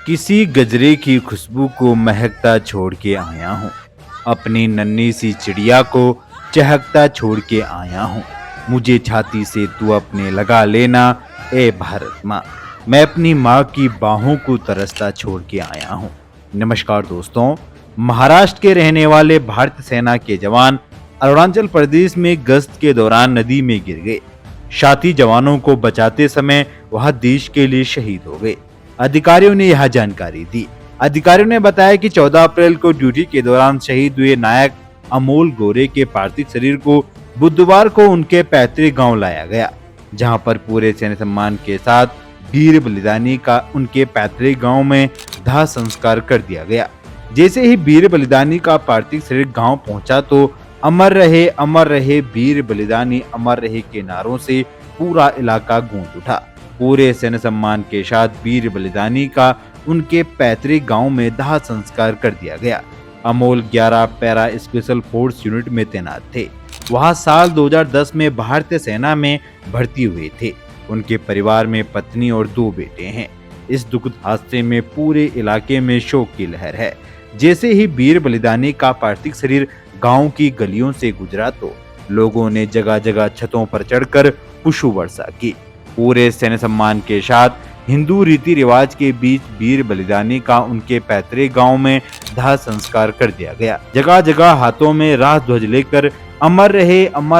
किसी गजरे की खुशबू को महकता छोड़ के आया हूँ। अपनी नन्ही सी चिड़िया को चहकता छोड़ के आया हूँ। मुझे छाती से तू अपने लगा लेना, ए भारत माँ। मैं अपनी माँ की बाहों को तरसता छोड़ के आया हूँ। नमस्कार दोस्तों, महाराष्ट्र के रहने वाले भारतीय सेना के जवान अरुणाचल प्रदेश में गश्त के दौरान नदी में गिर गए। साथी जवानों को बचाते समय वह देश के लिए शहीद हो गए। अधिकारियों ने यह जानकारी दी। अधिकारियों ने बताया कि 14 अप्रैल को ड्यूटी के दौरान शहीद हुए नायक अमोल गोरे के पार्थिव शरीर को बुधवार को उनके पैतृक गांव लाया गया, जहां पर पूरे सैन्य सम्मान के साथ वीर बलिदानी का उनके पैतृक गांव में दाह संस्कार कर दिया गया। जैसे ही वीर बलिदानी का पार्थिव शरीर गांव पहुंचा तो अमर रहे वीर बलिदानी अमर रहे के नारों से पूरा इलाका गूंज उठा। पूरे सैन्य सम्मान के साथ वीर बलिदानी का उनके पैतृक गांव में दाह संस्कार कर दिया गया। Amol 11 para special force unit में तैनात थे। वह साल 2010 में भारतीय सेना में भर्ती हुए थे। उनके परिवार में पत्नी और 2 बेटे हैं। इस दुखद हादसे में पूरे इलाके में शोक की लहर है। जैसे ही वीर बलिदानी का पार्थिव शरीर गांव की गलियों से गुजरा तो लोगों ने जगह जगह छतों पर चढ़कर पुष्प वर्षा की। पूरे सैन्य सम्मान के साथ हिंदू रीति रिवाज के बीच वीर बलिदानी का उनके पैतृक गांव में दाह संस्कार कर दिया गया। जगह जगह हाथों में राष्ट्र ध्वज लेकर अमर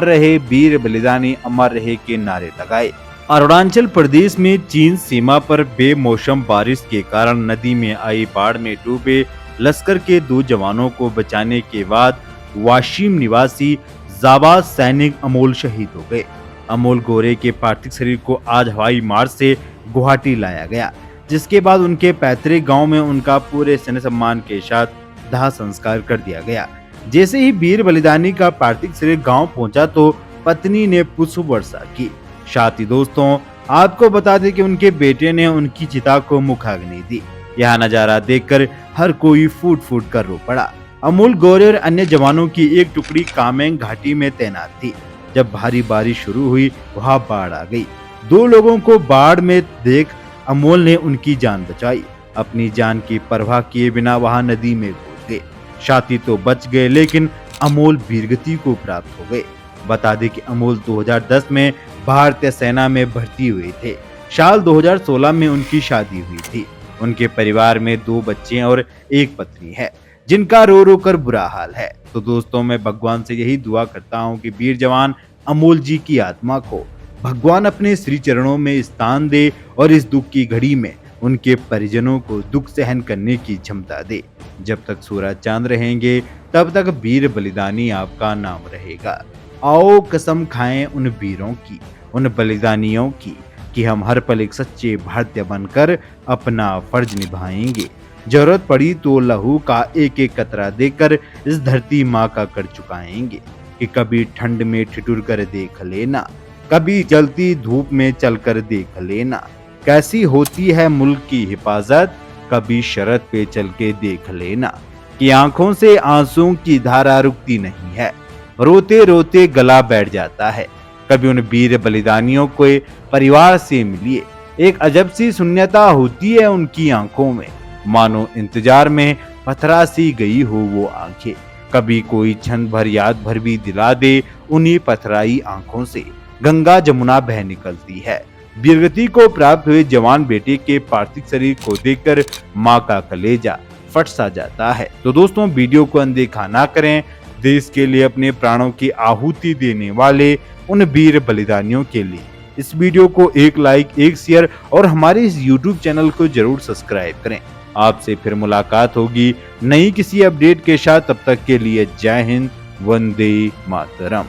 रहे वीर बलिदानी अमर रहे के नारे लगाए। अरुणाचल प्रदेश में चीन सीमा पर बेमौसम बारिश के कारण नदी में आई बाढ़ में डूबे लश्कर के 2 जवानों को बचाने के बाद वाशिम निवासी जाबाज सैनिक अमोल शहीद हो गए। अमोल गोरे के पार्थिव शरीर को आज हवाई मार्ग से गुवाहाटी लाया गया, जिसके बाद उनके पैतृक गांव में उनका पूरे सैन्य सम्मान के साथ दाह संस्कार कर दिया गया। जैसे ही वीर बलिदानी का पार्थिव शरीर गांव पहुंचा तो पत्नी ने पुष्प वर्षा की। साथ ही दोस्तों, आपको बता दें कि उनके बेटे ने उनकी चिता को मुखाग्नि दी। यह नजारा देखकर हर कोई फूट फूट कर रो पड़ा। अमोल गोरे और अन्य जवानों की एक टुकड़ी कामेंग घाटी में तैनात थी। जब भारी बारिश शुरू हुई वहां बाढ़ आ गई। 2 लोगों को बाढ़ में देख अमोल ने उनकी जान बचाई। अपनी जान की परवाह किए बिना वहां नदी में कूद गए। साथी तो बच गए, लेकिन अमोल वीरगति को प्राप्त हो गए। बता दें कि अमोल 2010 में भारतीय सेना में भर्ती हुए थे। साल 2016 में उनकी शादी हुई थी। उनके परिवार में 2 बच्चे और 1 पत्नी है, जिनका रो रो कर बुरा हाल है। तो दोस्तों, मैं भगवान से यही दुआ करता हूँ कि वीर जवान अमोल जी की आत्मा को भगवान अपने श्री चरणों में स्थान दे और इस दुख की घड़ी में उनके परिजनों को दुख सहन करने की क्षमता दे। जब तक सूरज चांद रहेंगे तब तक वीर बलिदानी आपका नाम रहेगा। आओ कसम खाएं उन वीरों की, उन बलिदानियों की, कि हम हर पल एक सच्चे भारतीय बनकर अपना फर्ज निभाएंगे। जरूरत पड़ी तो लहू का एक एक कतरा देकर इस धरती माँ का कर चुकाएंगे। कि कभी ठंड में ठिठुर कर देख लेना, कभी जलती धूप में चलकर देख लेना, कैसी होती है मुल्क की हिफाजत, कभी शरत पे चल के देख लेना। कि आंखों से आंसुओं की धारा रुकती नहीं है, रोते रोते गला बैठ जाता है। कभी उन वीर बलिदानियों को परिवार से मिलिए, एक अजब सी शून्यता होती है उनकी आंखों में, मानो इंतजार में पथरा सी गई हो वो आंखें। कभी कोई क्षण भर याद भर भी दिला दे, उन्हीं पथराई आंखों से गंगा जमुना बह निकलती है। वीरगति को प्राप्त हुए जवान बेटे के पार्थिव शरीर को देखकर माँ का कलेजा फट सा जाता है। तो दोस्तों, वीडियो को अनदेखा ना करें। देश के लिए अपने प्राणों की आहुति देने वाले उन वीर बलिदानियों के लिए इस वीडियो को एक लाइक, एक शेयर और हमारे इस YouTube चैनल को जरूर सब्सक्राइब करें। आपसे फिर मुलाकात होगी नई किसी अपडेट के साथ। तब तक के लिए जय हिंद, वंदे मातरम।